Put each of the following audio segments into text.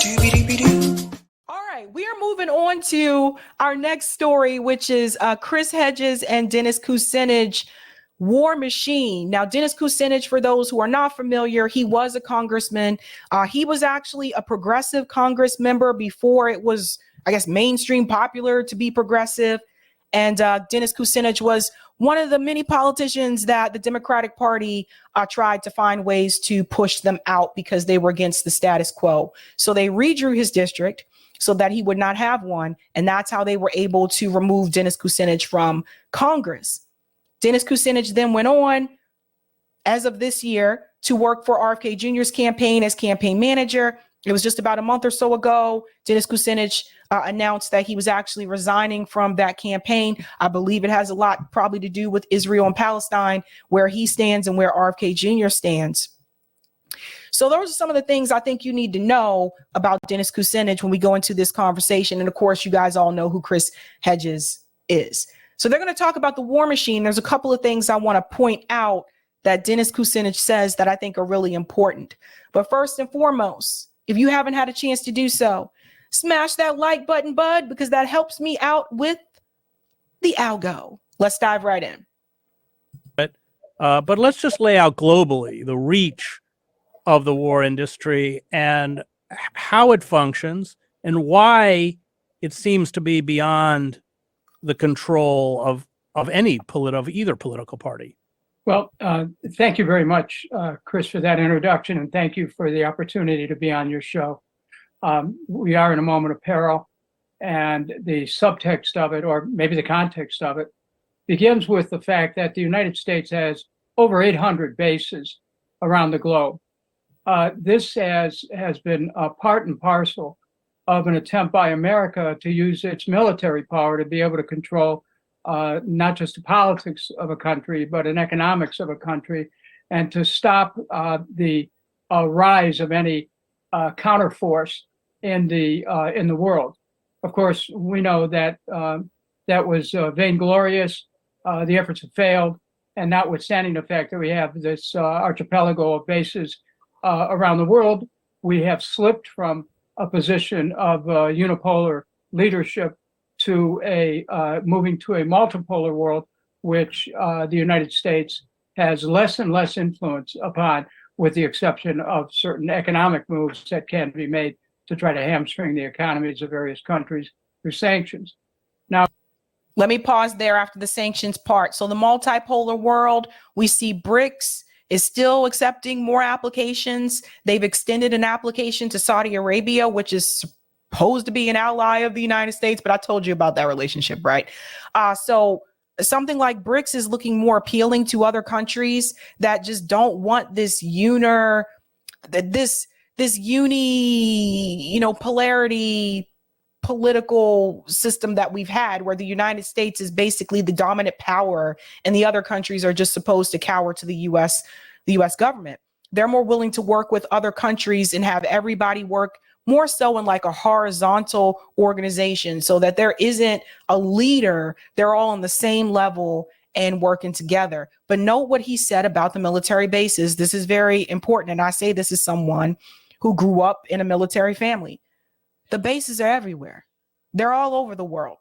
All right, we are moving on to our next story, which is Chris Hedges and Dennis Kucinich, War Machine. Now, Dennis Kucinich, for those who are not familiar, he was a congressman. He was actually a progressive Congress member before it was, I guess, mainstream popular to be progressive. And Dennis Kucinich was one of the many politicians that the Democratic Party tried to find ways to push them out because they were against the status quo. So they redrew his district so that he would not have one. And that's how they were able to remove Dennis Kucinich from Congress. Dennis Kucinich then went on, as of this year, to work for RFK Jr.'s campaign as campaign manager. It was just about a month or so ago, Dennis Kucinich announced that he was actually resigning from that campaign. I believe it has a lot probably to do with Israel and Palestine, where he stands and where RFK Jr. stands. So those are some of the things I think you need to know about Dennis Kucinich when we go into this conversation. And of course, you guys all know who Chris Hedges is. So they're going to talk about the war machine. There's a couple of things I want to point out that Dennis Kucinich says that I think are really important. But first and foremost, if you haven't had a chance to do so, smash that like button, bud, because that helps me out with the algo. Let's dive right in. But let's just lay out globally the reach of the war industry and how it functions and why it seems to be beyond the control of either political party. Well, thank you very much, Chris, for that introduction, and thank you for the opportunity to be on your show. We are in a moment of peril, and the subtext of it, or maybe the context of it, begins with the fact that the United States has over 800 bases around the globe. This has been a part and parcel of an attempt by America to use its military power to be able to control not just the politics of a country, but an economics of a country, and to stop the rise of any counterforce in the world. Of course, we know that that was vainglorious. The efforts have failed, and notwithstanding the fact that we have this archipelago of bases around the world, we have slipped from a position of unipolar leadership to moving to a multipolar world, which the United States has less and less influence upon, with the exception of certain economic moves that can be made to try to hamstring the economies of various countries through sanctions. Now, let me pause there after the sanctions part. So the multipolar world, we see BRICS is still accepting more applications. They've extended an application to Saudi Arabia, which is supposed to be an ally of the United States, but I told you about that relationship, right? So something like BRICS is looking more appealing to other countries that just don't want this polarity political system that we've had, where the United States is basically the dominant power and the other countries are just supposed to cower to the US government. They're more willing to work with other countries and have everybody work more so in like a horizontal organization, so that there isn't a leader. They're all on the same level and working together. But note what he said about the military bases. This is very important. And I say this as someone who grew up in a military family. The bases are everywhere. They're all over the world.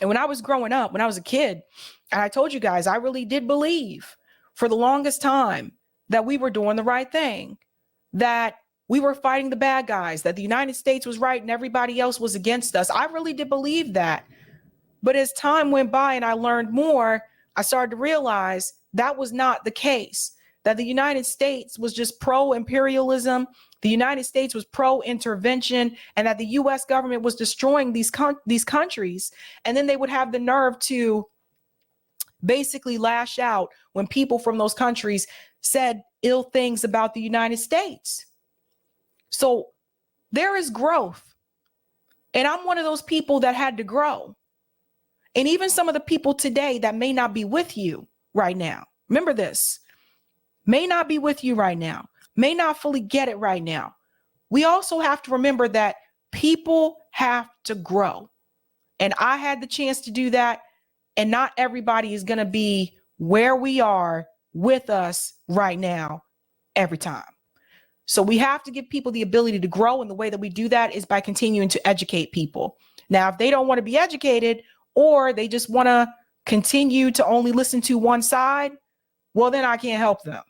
And when I was growing up, when I was a kid, and I told you guys, I really did believe for the longest time that we were doing the right thing, that we were fighting the bad guys, that the United States was right and everybody else was against us. I really did believe that. But as time went by and I learned more, I started to realize that was not the case, that the United States was just pro-imperialism. The United States was pro-intervention, and that the US government was destroying these countries. And then they would have the nerve to basically lash out when people from those countries said ill things about the United States. So there is growth. And I'm one of those people that had to grow. And even some of the people today that may not be with you right now, remember this, may not be with you right now, may not fully get it right now. We also have to remember that people have to grow. And I had the chance to do that. And not everybody is going to be where we are with us right now every time. So we have to give people the ability to grow. And the way that we do that is by continuing to educate people. Now, if they don't want to be educated, or they just want to continue to only listen to one side, well, then I can't help them.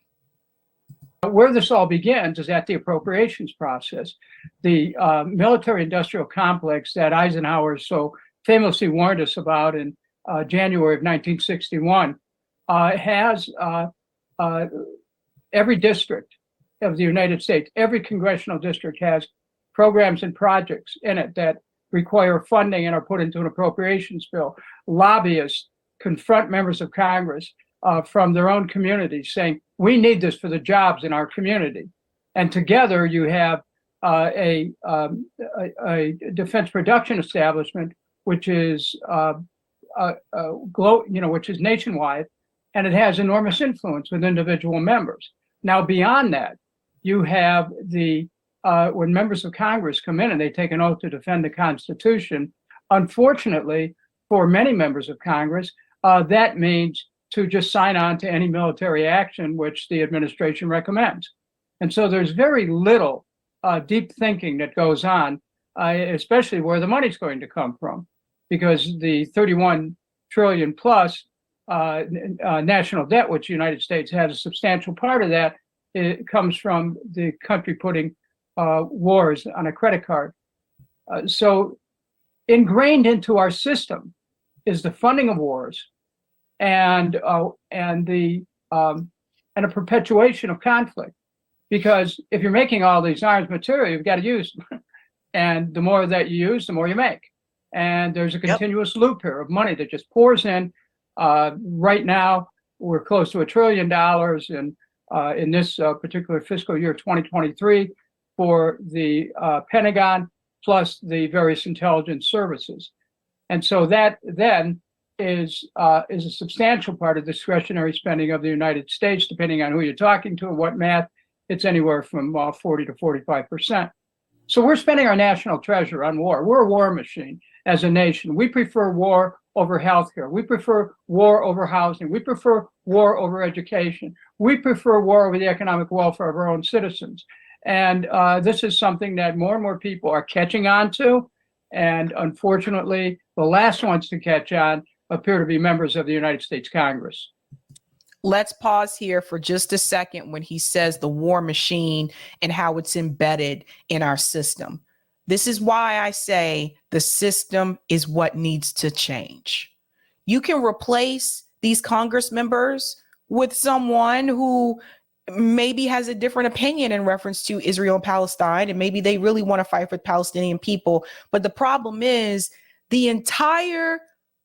Where this all begins is at the appropriations process. The military-industrial complex that Eisenhower so famously warned us about in January of 1961 has every district of the United States, every congressional district has programs and projects in it that require funding and are put into an appropriations bill. Lobbyists confront members of Congress from their own communities saying, we need this for the jobs in our community. And together you have a defense production establishment, which is which is nationwide, and it has enormous influence with individual members. Now, beyond that, you have when members of Congress come in and they take an oath to defend the Constitution. Unfortunately, for many members of Congress, that means to just sign on to any military action which the administration recommends. And so there's very little deep thinking that goes on, especially where the money's going to come from, because the 31 trillion plus national debt, which the United States has, a substantial part of that, it comes from the country putting wars on a credit card. So ingrained into our system is the funding of wars and a perpetuation of conflict. Because if you're making all these arms material, you've got to use them. And the more that you use, the more you make. And there's a continuous loop here of money that just pours in. Right now, we're close to $1 trillion in this particular fiscal year, 2023, for the Pentagon, plus the various intelligence services. And so that then is a substantial part of discretionary spending of the United States, depending on who you're talking to and what math. It's anywhere from 40 to 45%. So we're spending our national treasure on war. We're a war machine as a nation. We prefer war over healthcare. We prefer war over housing. We prefer war over education. We prefer war over the economic welfare of our own citizens. And this is something that more and more people are catching on to. And unfortunately, the last ones to catch on appear to be members of the United States Congress. Let's pause here for just a second when he says the war machine and how it's embedded in our system. This is why I say the system is what needs to change. You can replace these Congress members with someone who maybe has a different opinion in reference to Israel and Palestine, and maybe they really want to fight for the Palestinian people. But the problem is the entire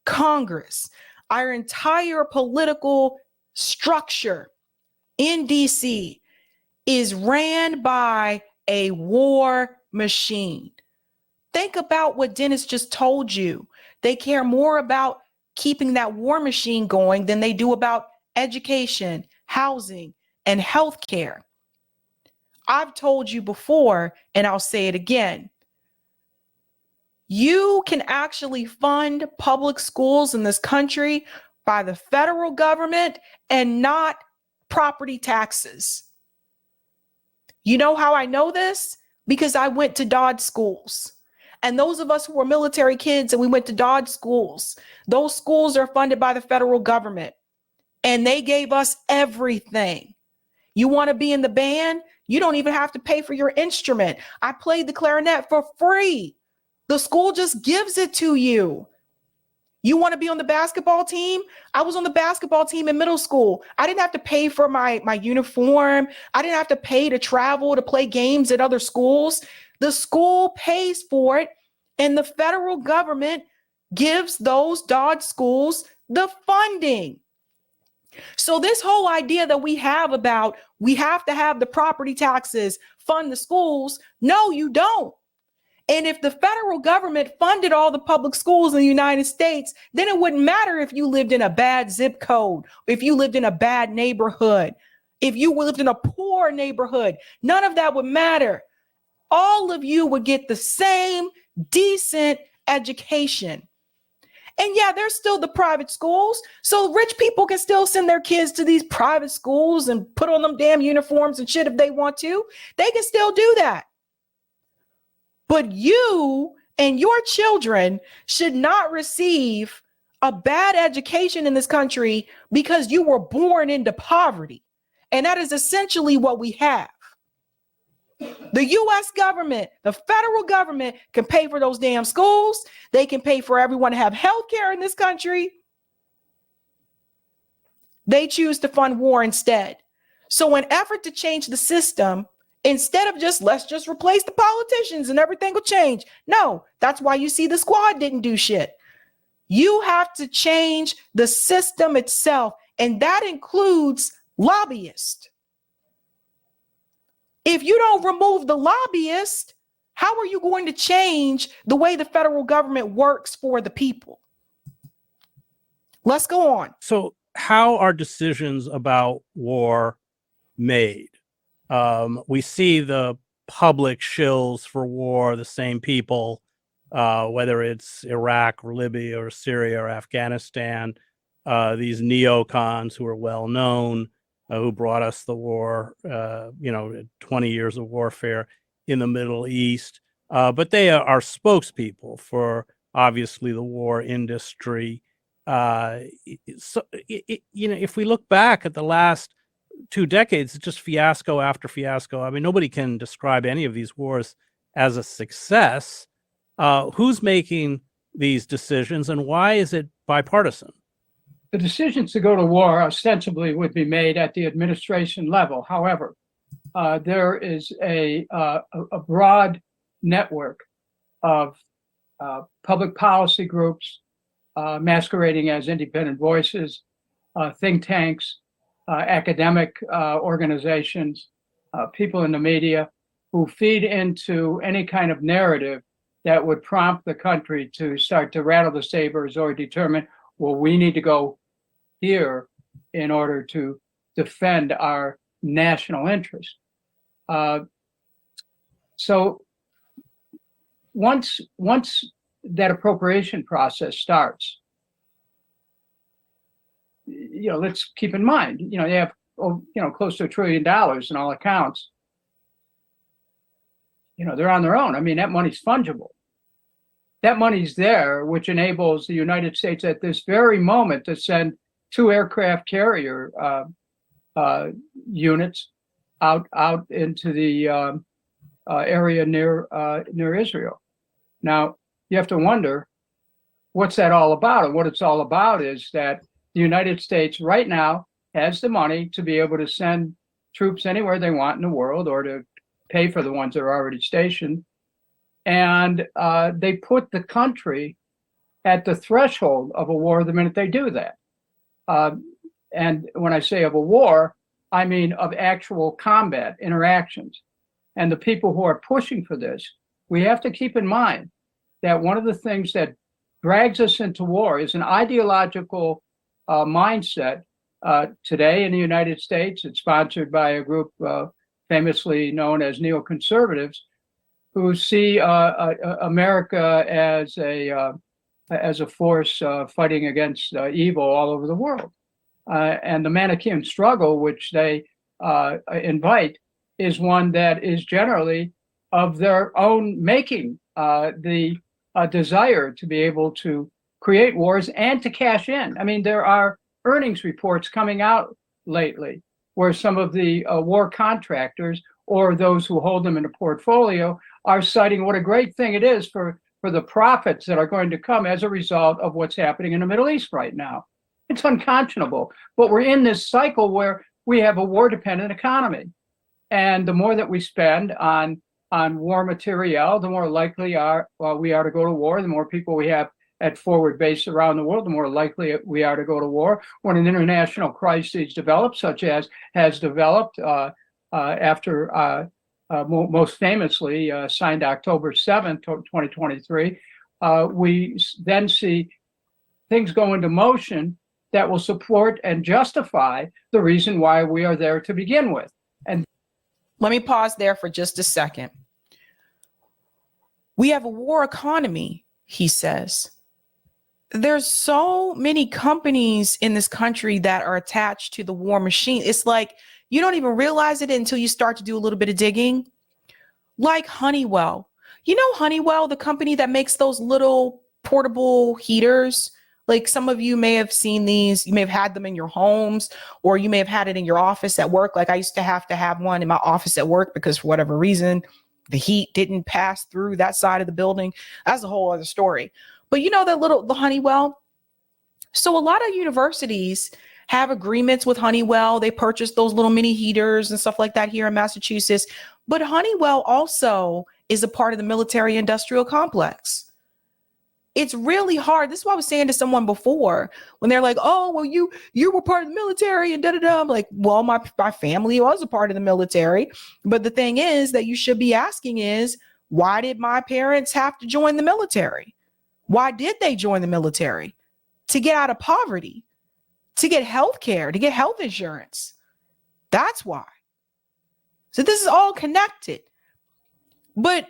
Congress, our entire political structure in DC is ran by a war machine. Think about what Dennis just told you. They care more about keeping that war machine going than they do about education, housing, and healthcare. I've told you before, and I'll say it again. You can actually fund public schools in this country by the federal government and not property taxes. You know how I know this? Because I went to Dodd schools. And those of us who were military kids and we went to Dodd schools, those schools are funded by the federal government. And they gave us everything. You want to be in the band? You don't even have to pay for your instrument. I played the clarinet for free. The school just gives it to you. You want to be on the basketball team? I was on the basketball team in middle school. I didn't have to pay for my uniform. I didn't have to pay to travel to play games at other schools. The school pays for it, and the federal government gives those Dodd schools the funding. So this whole idea that we have about we have to have the property taxes fund the schools, no, you don't. And if the federal government funded all the public schools in the United States, then it wouldn't matter if you lived in a bad zip code, if you lived in a bad neighborhood, if you lived in a poor neighborhood, none of that would matter. All of you would get the same decent education. And yeah, there's still the private schools. So rich people can still send their kids to these private schools and put on them damn uniforms and shit if they want to. They can still do that. But you and your children should not receive a bad education in this country because you were born into poverty. And that is essentially what we have. The US government, the federal government can pay for those damn schools. They can pay for everyone to have health care in this country. They choose to fund war instead. So in effort to change the system, instead of let's just replace the politicians and everything will change. No, that's why you see the squad didn't do shit. You have to change the system itself, and that includes lobbyists. If you don't remove the lobbyist, how are you going to change the way the federal government works for the people? Let's go on. So how are decisions about war made? We see the public shills for war, the same people, whether it's Iraq or Libya or Syria or Afghanistan, these neocons who are well known, who brought us the war, 20 years of warfare in the Middle East. But they are spokespeople for, obviously, the war industry. If we look back at the last 2 decades, it's just fiasco after fiasco. I mean, nobody can describe any of these wars as a success. Who's making these decisions, and why is it bipartisan? The decisions to go to war ostensibly would be made at the administration level. However, there is a broad network of public policy groups masquerading as independent voices, think tanks, academic organizations, people in the media who feed into any kind of narrative that would prompt the country to start to rattle the sabers or determine, well, we need to go here in order to defend our national interest. So once that appropriation process starts, let's keep in mind, you have close to $1 trillion in all accounts. They're on their own. I mean, that money's fungible. That money's there, which enables the United States at this very moment to send 2 aircraft carrier units out into the area near Israel. Now, you have to wonder, what's that all about? And what it's all about is that the United States right now has the money to be able to send troops anywhere they want in the world, or to pay for the ones that are already stationed. And they put the country at the threshold of a war the minute they do that. And when I say of a war, I mean of actual combat interactions. And the people who are pushing for this, we have to keep in mind that one of the things that drags us into war is an ideological mindset. Today in the United States, it's sponsored by a group famously known as neoconservatives, who see America as a force fighting against evil all over the world. And the Manichaean struggle, which they invite, is one that is generally of their own making, the desire to be able to create wars and to cash in. I mean, there are earnings reports coming out lately where some of the war contractors, or those who hold them in a portfolio, are citing what a great thing it is for the profits that are going to come as a result of what's happening in the Middle East right now. It's unconscionable. But we're in this cycle where we have a war-dependent economy. And the more that we spend on war materiel, the more likely we are to go to war. The more people we have at forward base around the world, the more likely we are to go to war. When an international crisis develops, such as has developed after most famously signed October 7th, 2023, we then see things go into motion that will support and justify the reason why we are there to begin with. And let me pause there for just a second. We have a war economy, he says. There's so many companies in this country that are attached to the war machine. It's like you don't even realize it until you start to do a little bit of digging. Like Honeywell. You know Honeywell, the company that makes those little portable heaters? Like some of you may have seen these, you may have had them in your homes, or you may have had it in your office at work. Like I used to have one in my office at work because for whatever reason, the heat didn't pass through that side of the building. That's a whole other story. But you know the Honeywell? So a lot of universities have agreements with Honeywell. They purchase those little mini heaters and stuff like that here in Massachusetts. But Honeywell also is a part of the military industrial complex. It's really hard. This is what I was saying to someone before when they're like, oh, well, you were part of the military and da-da-da. I'm like, well, my family was a part of the military. But the thing is that you should be asking is, why did my parents have to join the military? Why did they join the military? To get out of poverty, to get health care, to get health insurance. That's why. So this is all connected. But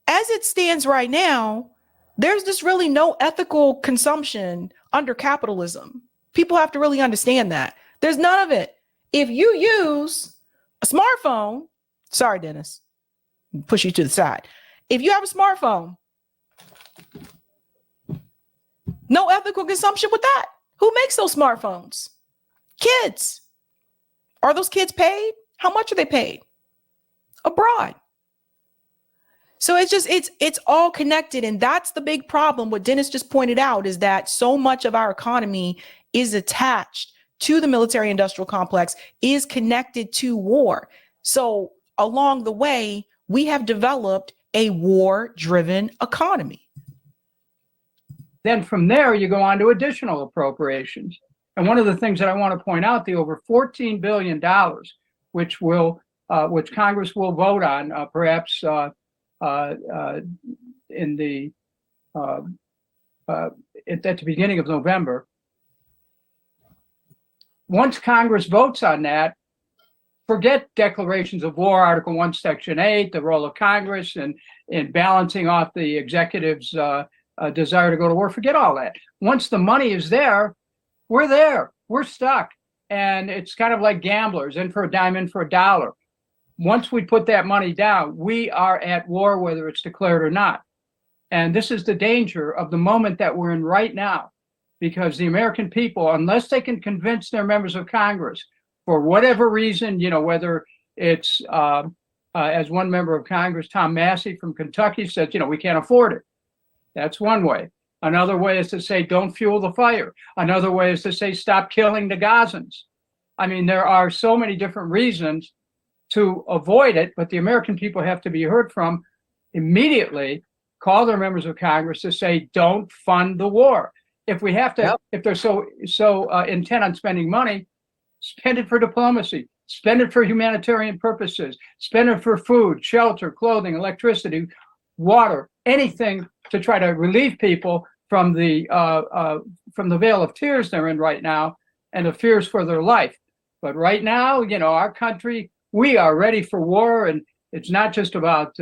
as it stands right now, there's just really no ethical consumption under capitalism. People have to really understand that. There's none of it. If you use a smartphone, sorry, Dennis, push you to the side. If you have a smartphone, no ethical consumption with that. Who makes those smartphones? Kids. Are those kids paid? How much are they paid? Abroad. So it's all connected. And that's the big problem. What Dennis just pointed out is that so much of our economy is attached to the military industrial complex, is connected to war. So along the way, we have developed a war-driven economy. Then from there, you go on to additional appropriations. And one of the things that I want to point out, the over $14 billion, which Congress will vote on, perhaps in the at the beginning of November. Once Congress votes on that, forget declarations of war, Article 1, Section 8, the role of Congress in balancing off the executive's desire to go to war. Forget all that. Once the money is there, we're stuck. And it's kind of like gamblers, in for a dime, in for a dollar. Once we put that money down, we are at war, whether it's declared or not. And this is the danger of the moment that we're in right now, because the American people, unless they can convince their members of Congress, for whatever reason, whether it's, as one member of Congress, Tom Massey from Kentucky said, we can't afford it. That's one way. Another way is to say, don't fuel the fire. Another way is to say, stop killing the Gazans. I mean, there are so many different reasons to avoid it, but the American people have to be heard from immediately. Call their members of Congress to say, don't fund the war. If we have to, if they're so intent on spending money, spend it for diplomacy, spend it for humanitarian purposes, spend it for food, shelter, clothing, electricity, water, anything to try to relieve people from the veil of tears they're in right now and the fears for their life. But right now, our country, we are ready for war, and it's not just about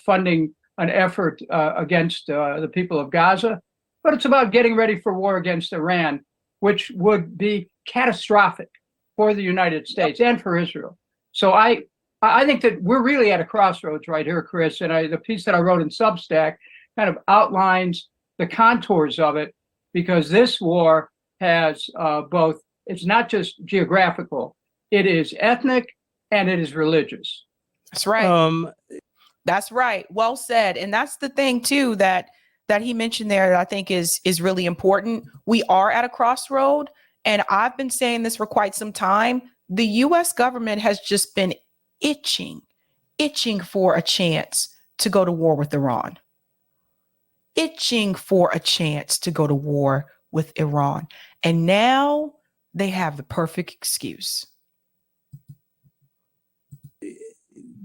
funding an effort against the people of Gaza, but it's about getting ready for war against Iran, which would be catastrophic for the United States and for Israel. So I think that we're really at a crossroads right here, Chris, and the piece that I wrote in Substack kind of outlines the contours of it, because this war has both, it's not just geographical, it is ethnic and it is religious. That's right. That's right. Well said. And that's the thing too that he mentioned there that I think is really important. We are at a crossroad, and I've been saying this for quite some time. The US government has just been itching for a chance to go to war with Iran. Itching for a chance to go to war with Iran. And now they have the perfect excuse.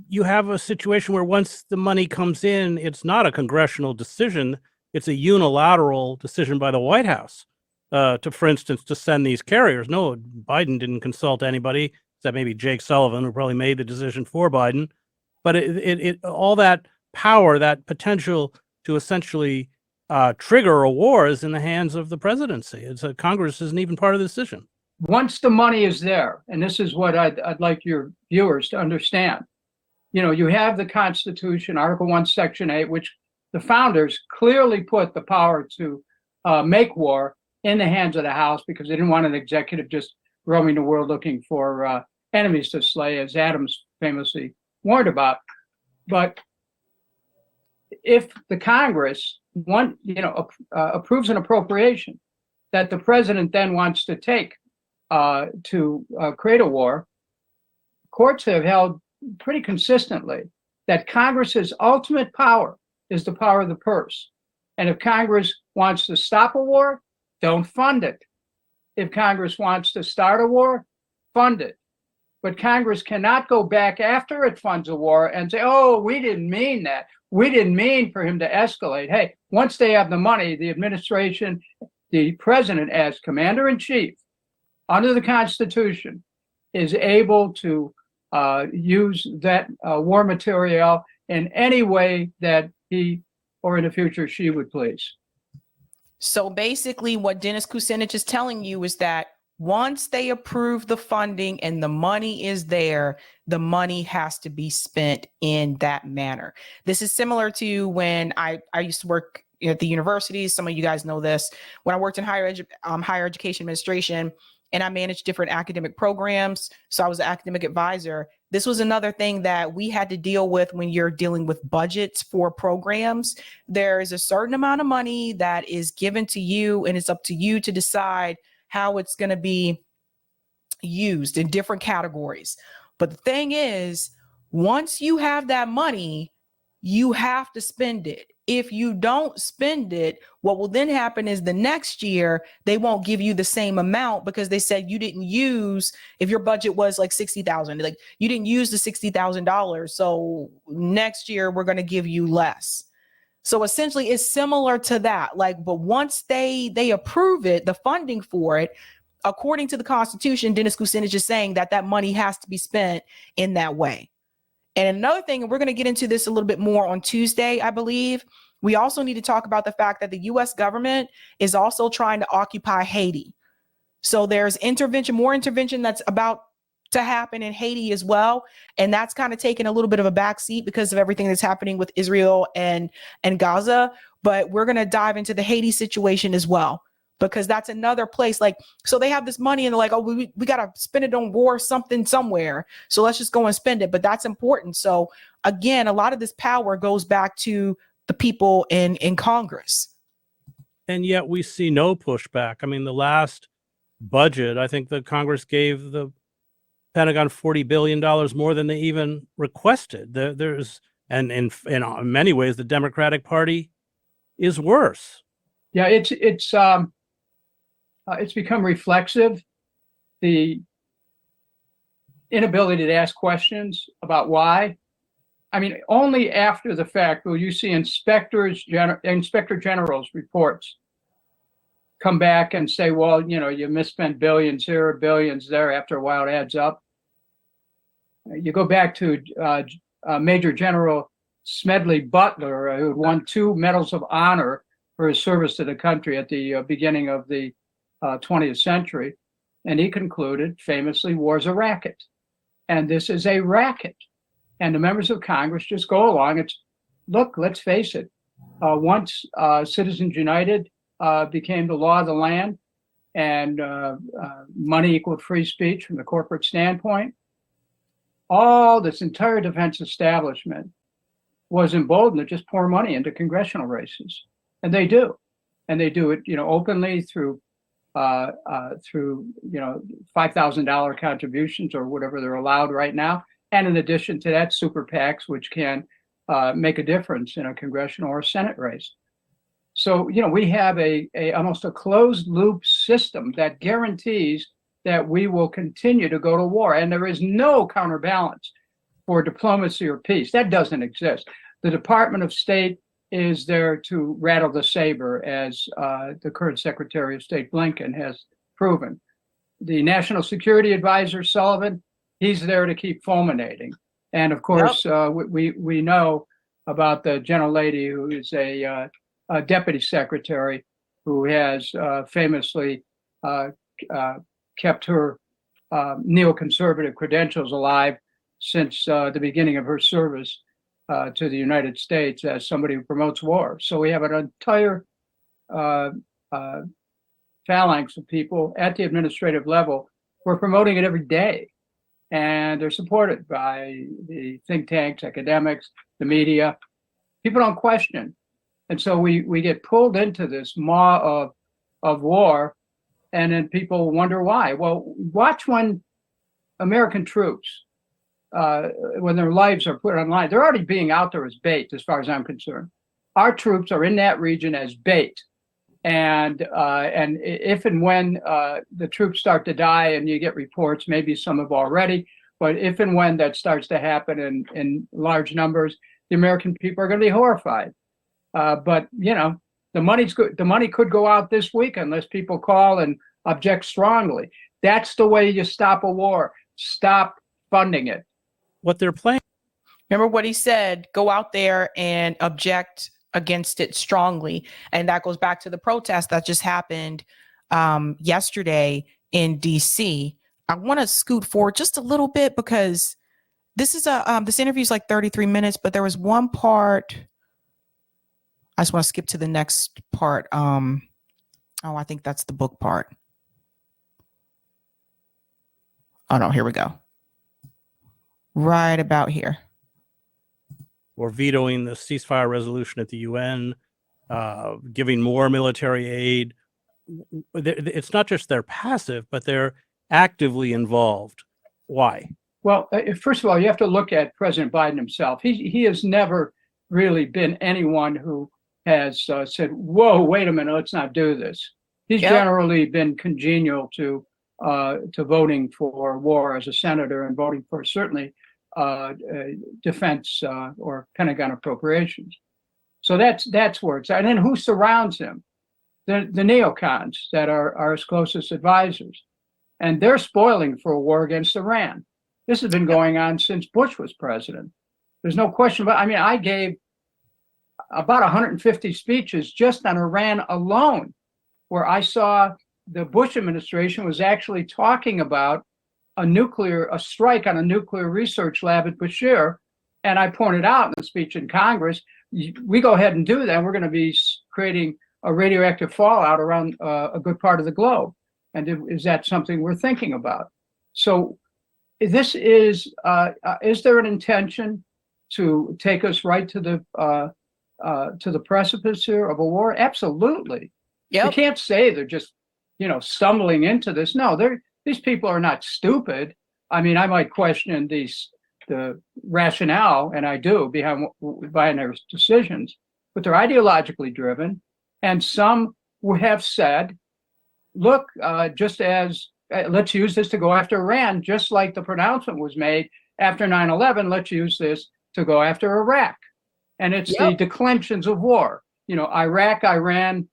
You have a situation where once the money comes in, it's not a congressional decision. It's a unilateral decision by the White House for instance, to send these carriers. No, Biden didn't consult anybody, except maybe Jake Sullivan, who probably made the decision for Biden. But it all that power, that potential to essentially trigger a war is in the hands of the presidency. It's Congress isn't even part of the decision. Once the money is there, and this is what I'd like your viewers to understand, you have the Constitution, Article 1, Section 8, which the founders clearly put the power to make war in the hands of the House because they didn't want an executive just roaming the world looking for enemies to slay, as Adams famously warned about. But if the Congress approves an appropriation that the president then wants to take to create a war, courts have held pretty consistently that Congress's ultimate power is the power of the purse. And if Congress wants to stop a war, don't fund it. If Congress wants to start a war, fund it. But Congress cannot go back after it funds a war and say, oh, we didn't mean that. We didn't mean for him to escalate. Hey, once they have the money, the administration, the president as commander-in-chief under the Constitution is able to use that war material in any way that he or in the future she would please. So basically what Dennis Kucinich is telling you is that once they approve the funding and the money is there, the money has to be spent in that manner. This is similar to when I used to work at the universities. Some of you guys know this. When I worked in higher education administration and I managed different academic programs, so I was an academic advisor. This was another thing that we had to deal with when you're dealing with budgets for programs. There is a certain amount of money that is given to you, and it's up to you to decide how it's going to be used in different categories. But the thing is, once you have that money, you have to spend it. If you don't spend it, what will then happen is the next year, they won't give you the same amount because they said you didn't use, if your budget was like $60,000, like you didn't use the $60,000. So next year we're going to give you less. So essentially it's similar to that. Like, but once they approve it, the funding for it, according to the Constitution, Dennis Kucinich is saying that that money has to be spent in that way. And another thing, and we're going to get into this a little bit more on Tuesday, I believe, we also need to talk about the fact that the U.S. government is also trying to occupy Haiti. So there's more intervention that's about to happen in Haiti as well. And that's kind of taken a little bit of a backseat because of everything that's happening with Israel and Gaza. But we're going to dive into the Haiti situation as well, because that's another place. Like, so they have this money and they're like, oh, we got to spend it on war, something somewhere. So let's just go and spend it. But that's important. So again, a lot of this power goes back to the people in Congress. And yet we see no pushback. I mean, the last budget, I think the Congress gave the Pentagon $40 billion more than they even requested. And in many ways, the Democratic Party is worse. Yeah, it's become reflexive. The inability to ask questions about why. I mean, only after the fact will you see Inspector General's reports come back and say, well, you misspent billions here, billions there. After a while, it adds up. You go back to Major General Smedley Butler, who won 2 Medals of Honor for his service to the country at the beginning of the 20th century. And he concluded famously, war's a racket. And this is a racket. And the members of Congress just go along. Look, let's face it. Once Citizens United became the law of the land and money equaled free speech from the corporate standpoint, all this entire defense establishment was emboldened to just pour money into congressional races. And they do. And they do it, openly through $5,000 contributions or whatever they're allowed right now. And in addition to that, super PACs, which can make a difference in a congressional or Senate race. So, we have almost a closed loop system that guarantees that we will continue to go to war. And there is no counterbalance for diplomacy or peace. That doesn't exist. The Department of State is there to rattle the saber, as the current Secretary of State Blinken has proven. The National Security Advisor Sullivan, he's there to keep fulminating. And of course, we know about the gentlelady who is a deputy secretary who has famously kept her neoconservative credentials alive since the beginning of her service to the United States as somebody who promotes war. So we have an entire phalanx of people at the administrative level who are promoting it every day. And they're supported by the think tanks, academics, the media. People don't question. And so we get pulled into this maw of war, and then people wonder why. Well, watch when American troops, when their lives are put on line, they're already being out there as bait, as far as I'm concerned. Our troops are in that region as bait. And if and when the troops start to die, and you get reports, maybe some have already, but if and when that starts to happen in large numbers, the American people are going to be horrified. But you know, the money's good. The money could go out this week unless people call and object strongly. That's the way you stop a war. Stop funding it. What they're playing. Remember what he said, go out there and object against it strongly. And that goes back to the protest that just happened yesterday in DC. I want to scoot forward just a little bit because this is this interview is like 33 minutes, but there was one part. I just want to skip to the next part. Oh, I think that's the book part. Oh no, here we go. Right about here. Or vetoing the ceasefire resolution at the UN, giving more military aid. It's not just they're passive, but they're actively involved. Why? Well, first of all, you have to look at President Biden himself. He has never really been anyone who has said, whoa, wait a minute, let's not do this. He's generally been congenial to voting for war as a senator and voting for certainly defense or Pentagon appropriations. So that's where it's at. And then who surrounds him? The neocons that are his closest advisors. And they're spoiling for a war against Iran. This has been going on since Bush was president. There's no question about it. I mean, I gave about 150 speeches just on Iran alone, where I saw the Bush administration was actually talking about a strike on a nuclear research lab at Bashir. And I pointed out in the speech in Congress, we go ahead and do that. We're going to be creating a radioactive fallout around a good part of the globe. And is that something we're thinking about? So this is there an intention to take us right to the precipice here of a war? Absolutely. Yep. You can't say they're just, stumbling into this. No, these people are not stupid. I mean, I might question the rationale, and I do, behind their decisions, but they're ideologically driven. And some have said, look, just as let's use this to go after Iran, just like the pronouncement was made after 9/11, let's use this to go after Iraq. And it's the declensions of war. Iraq, Iran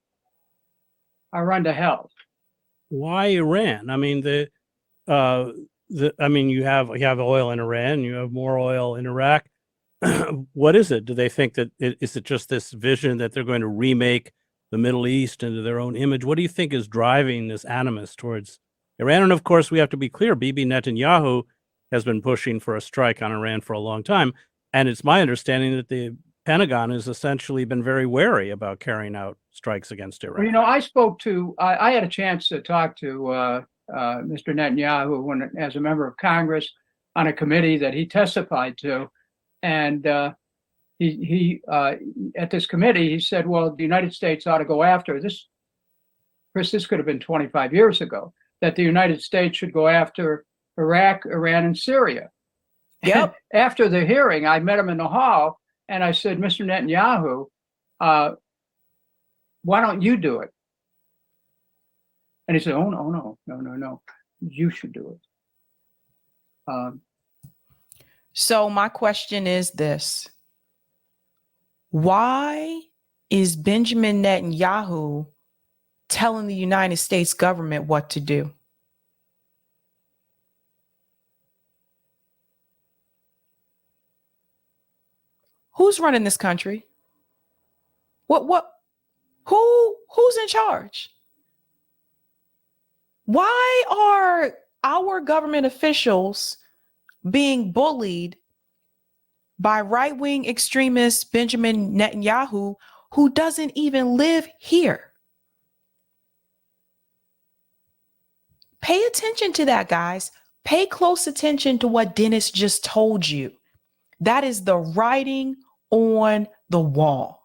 to hell. Why Iran? I mean, you have oil in Iran, you have more oil in Iraq. What is it? Do they think that is it just this vision that they're going to remake the Middle East into their own image? What do you think is driving this animus towards Iran? And of course, we have to be clear, Bibi Netanyahu has been pushing for a strike on Iran for a long time. And it's my understanding that the Pentagon has essentially been very wary about carrying out strikes against Iran. Well, I had a chance to talk to Mr. Netanyahu as a member of Congress on a committee that he testified to. And he at this committee, he said, well, the United States ought to go after this. Chris, this could have been 25 years ago, that the United States should go after Iraq, Iran, and Syria. Yep. After the hearing, I met him in the hall and I said, Mr. Netanyahu, why don't you do it? And he said, oh, no, you should do it. So my question is this. Why is Benjamin Netanyahu telling the United States government what to do? Who's running this country? What Who's in charge? Why are our government officials being bullied by right-wing extremist Benjamin Netanyahu, who doesn't even live here? Pay attention to that, guys. Pay close attention to what Dennis just told you. That is the writing on the wall.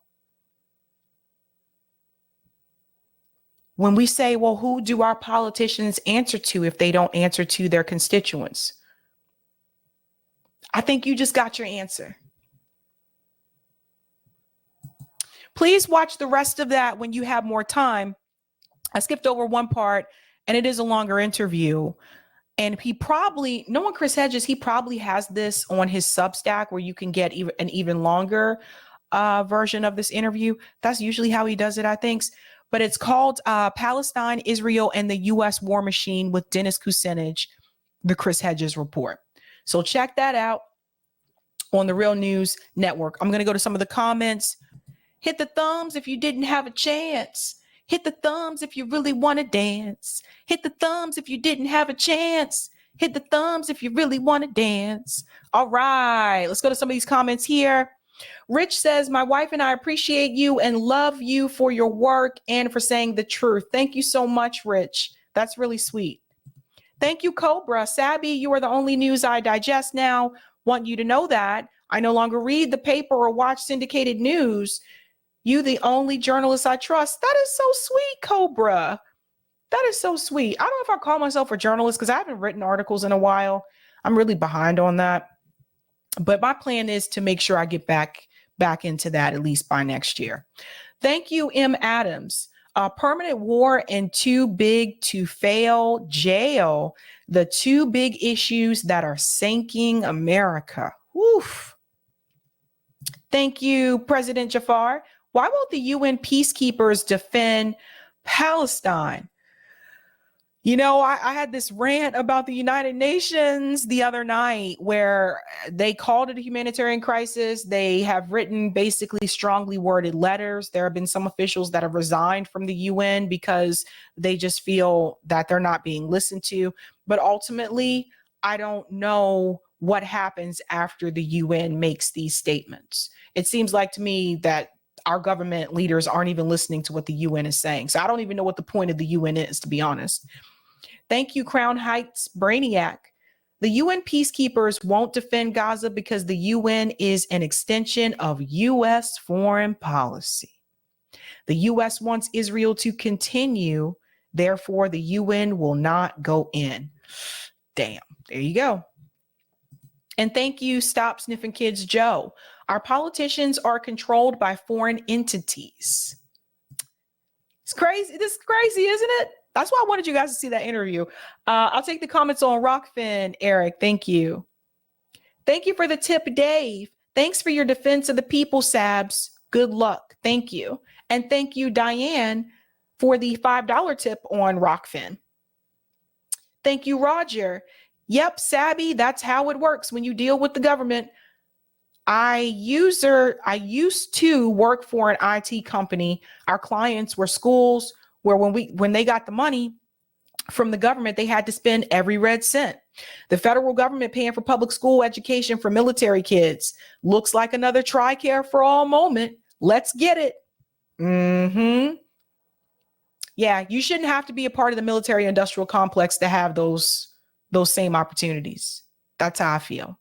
When we say, well, who do our politicians answer to if they don't answer to their constituents? I think you just got your answer. Please watch the rest of that when you have more time. I skipped over one part, and it is a longer interview. And he probably, knowing Chris Hedges, he probably has this on his Substack where you can get an even longer version of this interview. That's usually how he does it, I think. But it's called Palestine, Israel, and the U.S. War Machine with Dennis Kucinich, the Chris Hedges Report. So check that out on the Real News Network. I'm going to go to some of the comments. Hit the thumbs if you didn't have a chance. Hit the thumbs if you really want to dance. Hit the thumbs if you didn't have a chance. Hit the thumbs if you really want to dance. All right, let's go to some of these comments here. Rich says, my wife and I appreciate you and love you for your work and for saying the truth. Thank you so much, Rich. That's really sweet. Thank you, Cobra. Sabby, you are the only news I digest now. Want you to know that. I no longer read the paper or watch syndicated news. You the only journalist I trust. That is so sweet, Cobra. That is so sweet. I don't know if I call myself a journalist because I haven't written articles in a while. I'm really behind on that. But my plan is to make sure I get back into that at least by next year. Thank you, M. Adams. Permanent war and too big to fail jail. The two big issues that are sinking America. Woof. Thank you, President Jafar. Why won't the UN peacekeepers defend Palestine? You know, I had this rant about the United Nations the other night where they called it a humanitarian crisis. They have written basically strongly worded letters. There have been some officials that have resigned from the UN because they just feel that they're not being listened to. But ultimately, I don't know what happens after the UN makes these statements. It seems like to me that our government leaders aren't even listening to what the UN is saying. So I don't even know what the point of the UN is, to be honest. Thank you, Crown Heights Brainiac. The UN peacekeepers won't defend Gaza because the UN is an extension of US foreign policy. The US wants Israel to continue. Therefore, the UN will not go in. Damn, there you go. And thank you, Stop Sniffing Kids Joe. Our politicians are controlled by foreign entities. It's crazy. This is crazy, isn't it? That's why I wanted you guys to see that interview. I'll take the comments on Rockfin, Eric. Thank you. Thank you for the tip, Dave. Thanks for your defense of the people, Sabs. Good luck. Thank you. And thank you, Diane, for the $5 tip on Rockfin. Thank you, Roger. Yep, Sabby, that's how it works when you deal with the government. I used to work for an IT company. Our clients were schools where when they got the money from the government, they had to spend every red cent. The federal government paying for public school education for military kids. Looks like another TRICARE for all moment. Let's get it. Mm-hmm. Yeah, you shouldn't have to be a part of the military industrial complex to have those same opportunities. That's how I feel.